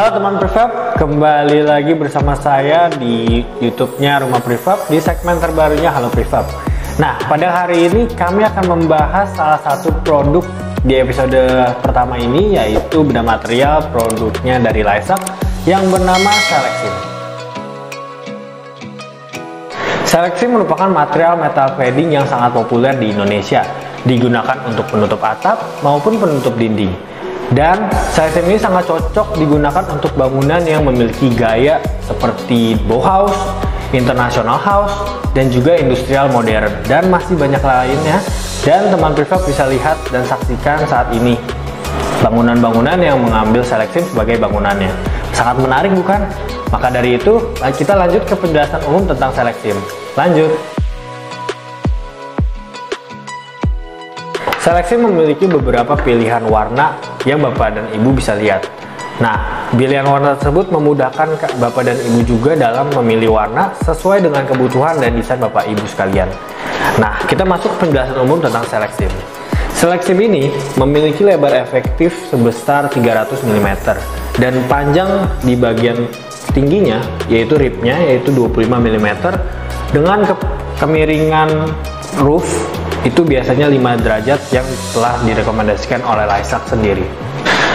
Halo teman prefab, kembali lagi bersama saya di YouTube-nya Rumah Prefab di segmen terbarunya Halo Prefab. Nah, pada hari ini kami akan membahas salah satu produk di episode pertama ini, yaitu bedah material produknya dari Lysac yang bernama Selexim. Selexim merupakan material metal cladding yang sangat populer di Indonesia, digunakan untuk penutup atap maupun penutup dinding. Dan Selexim ini sangat cocok digunakan untuk bangunan yang memiliki gaya seperti Bauhaus, International House, dan juga industrial modern, dan masih banyak lainnya. Dan teman prefab bisa lihat dan saksikan saat ini bangunan-bangunan yang mengambil Selexim sebagai bangunannya. Sangat menarik bukan? Maka dari itu kita lanjut ke penjelasan umum tentang Selexim. Lanjut. Selexim memiliki beberapa pilihan warna yang Bapak dan Ibu bisa lihat. Nah, pilihan warna tersebut memudahkan Bapak dan Ibu juga dalam memilih warna sesuai dengan kebutuhan dan desain Bapak Ibu sekalian. Nah, kita masuk ke penjelasan umum tentang Selexim. Selexim ini memiliki lebar efektif sebesar 300 mm dan panjang di bagian tingginya, yaitu ribnya, yaitu 25 mm dengan kemiringan roof itu biasanya 5 derajat yang telah direkomendasikan oleh Lysac sendiri.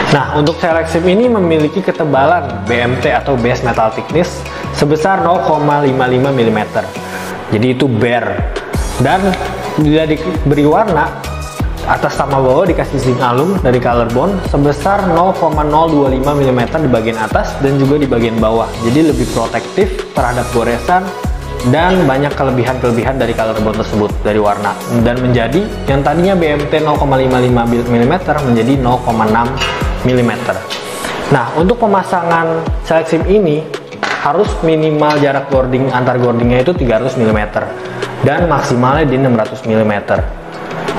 Nah, untuk Selexim ini memiliki ketebalan BMT atau base metal thickness sebesar 0,55 mm. Jadi itu bare. Dan bila diberi warna, atas sama bawah dikasih zinc alum dari Colorbond sebesar 0,025 mm di bagian atas dan juga di bagian bawah. Jadi lebih protektif terhadap goresan dan banyak kelebihan-kelebihan dari Colorbond tersebut dari warna, dan menjadi yang tadinya BMT 0,55 mm menjadi 0,6 mm. Nah, untuk pemasangan Selexim ini harus minimal jarak gording antar gordingnya itu 300 mm dan maksimalnya di 600 mm.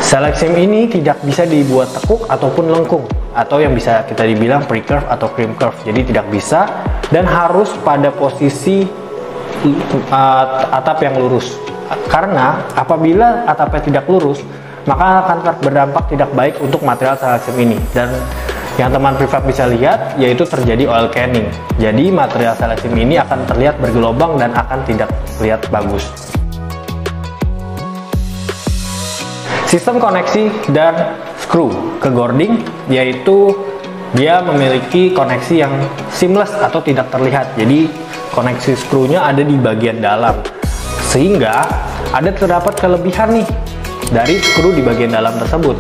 Selexim ini tidak bisa dibuat tekuk ataupun lengkung, atau yang bisa kita dibilang pre-curve atau cream curve, jadi tidak bisa, dan harus pada posisi atap yang lurus, karena apabila atapnya tidak lurus maka akan berdampak tidak baik untuk material Selexim ini. Dan yang teman prefab bisa lihat yaitu terjadi oil canning, jadi material Selexim ini akan terlihat bergelobang dan akan tidak terlihat bagus. Sistem koneksi dan screw ke gording, yaitu dia memiliki koneksi yang seamless atau tidak terlihat, jadi koneksi skrunya ada di bagian dalam, sehingga terdapat kelebihan nih dari skru di bagian dalam tersebut,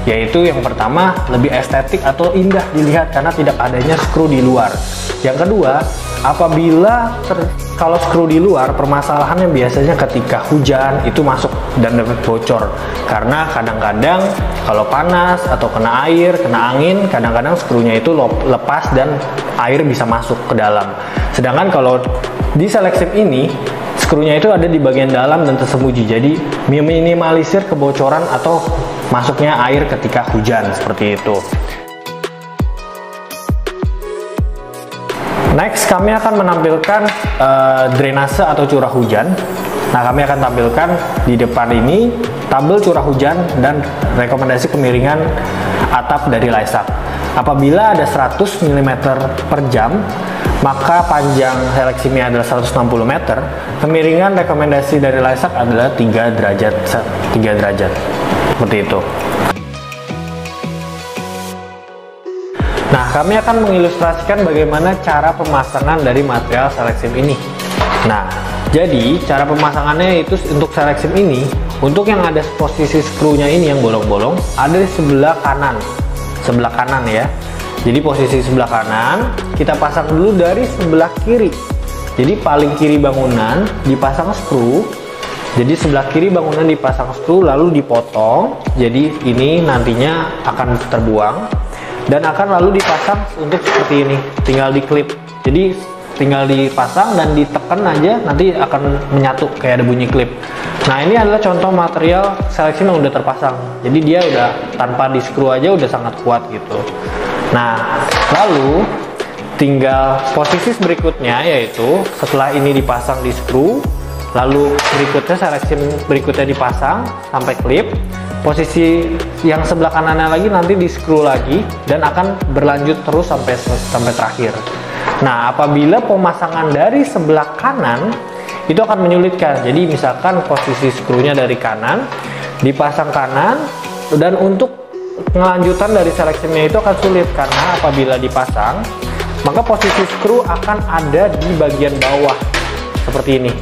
yaitu yang pertama lebih estetik atau indah dilihat karena tidak adanya skru di luar. Yang kedua, apabila kalau skru di luar, permasalahannya biasanya ketika hujan itu masuk dan dapat bocor, karena kadang-kadang kalau panas atau kena air, kena angin, kadang-kadang skrunya itu lepas dan air bisa masuk ke dalam. Sedangkan kalau di Selexim ini, skrunya itu ada di bagian dalam dan tersembunyi, jadi minimalisir kebocoran atau masuknya air ketika hujan, seperti itu. Next, kami akan menampilkan drainase atau curah hujan. Nah, kami akan tampilkan di depan ini tabel curah hujan dan rekomendasi kemiringan atap dari Lysac. Apabila ada 100 mm per jam, maka panjang Seleximnya adalah 160 meter. Kemiringan rekomendasi dari Lysac adalah 3 derajat. Seperti itu. Nah, kami akan mengilustrasikan bagaimana cara pemasangan dari material Selexim ini. Nah, jadi cara pemasangannya itu untuk Selexim ini, untuk yang ada posisi skrunya ini yang bolong-bolong, ada di sebelah kanan ya. Jadi posisi sebelah kanan kita pasang dulu dari sebelah kiri. Jadi paling kiri bangunan dipasang skru. Jadi sebelah kiri bangunan dipasang skru lalu dipotong. Jadi ini nantinya akan terbuang dan akan lalu dipasang untuk seperti ini. Tinggal diklip. Jadi tinggal dipasang dan ditekan aja, nanti akan menyatu kayak ada bunyi klip. Nah, ini adalah contoh material Selexim yang udah terpasang. Jadi dia udah tanpa di skru aja udah sangat kuat gitu. Nah, lalu tinggal posisi berikutnya, yaitu setelah ini dipasang di skru, lalu berikutnya Selexim berikutnya dipasang sampai klip. Posisi yang sebelah kanannya lagi nanti di screw lagi dan akan berlanjut terus sampai terakhir. Nah, apabila pemasangan dari sebelah kanan itu akan menyulitkan. Jadi misalkan posisi skrunya dari kanan, dipasang kanan, dan untuk kelanjutan dari seleksinya itu akan sulit karena apabila dipasang, maka posisi skru akan ada di bagian bawah seperti ini.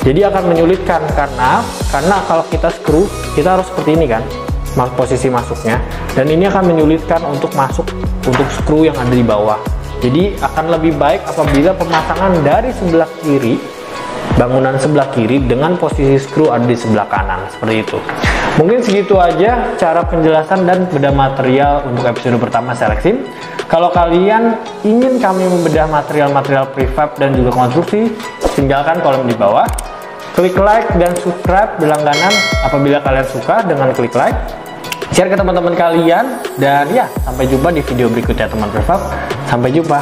Jadi akan menyulitkan karena kalau kita skru, kita harus seperti ini kan, posisi masuknya, dan ini akan menyulitkan untuk masuk untuk skru yang ada di bawah. Jadi akan lebih baik apabila pemasangan dari sebelah kiri, bangunan sebelah kiri, dengan posisi skru ada di sebelah kanan, seperti itu. Mungkin segitu aja cara penjelasan dan bedah material untuk episode pertama Selexim. Kalau kalian ingin kami membedah material-material prefab dan juga konstruksi, tinggalkan kolom di bawah. Klik like dan subscribe berlangganan apabila kalian suka dengan klik like. Share ke teman-teman kalian. Dan ya, sampai jumpa di video berikutnya teman prefab. Sampai jumpa.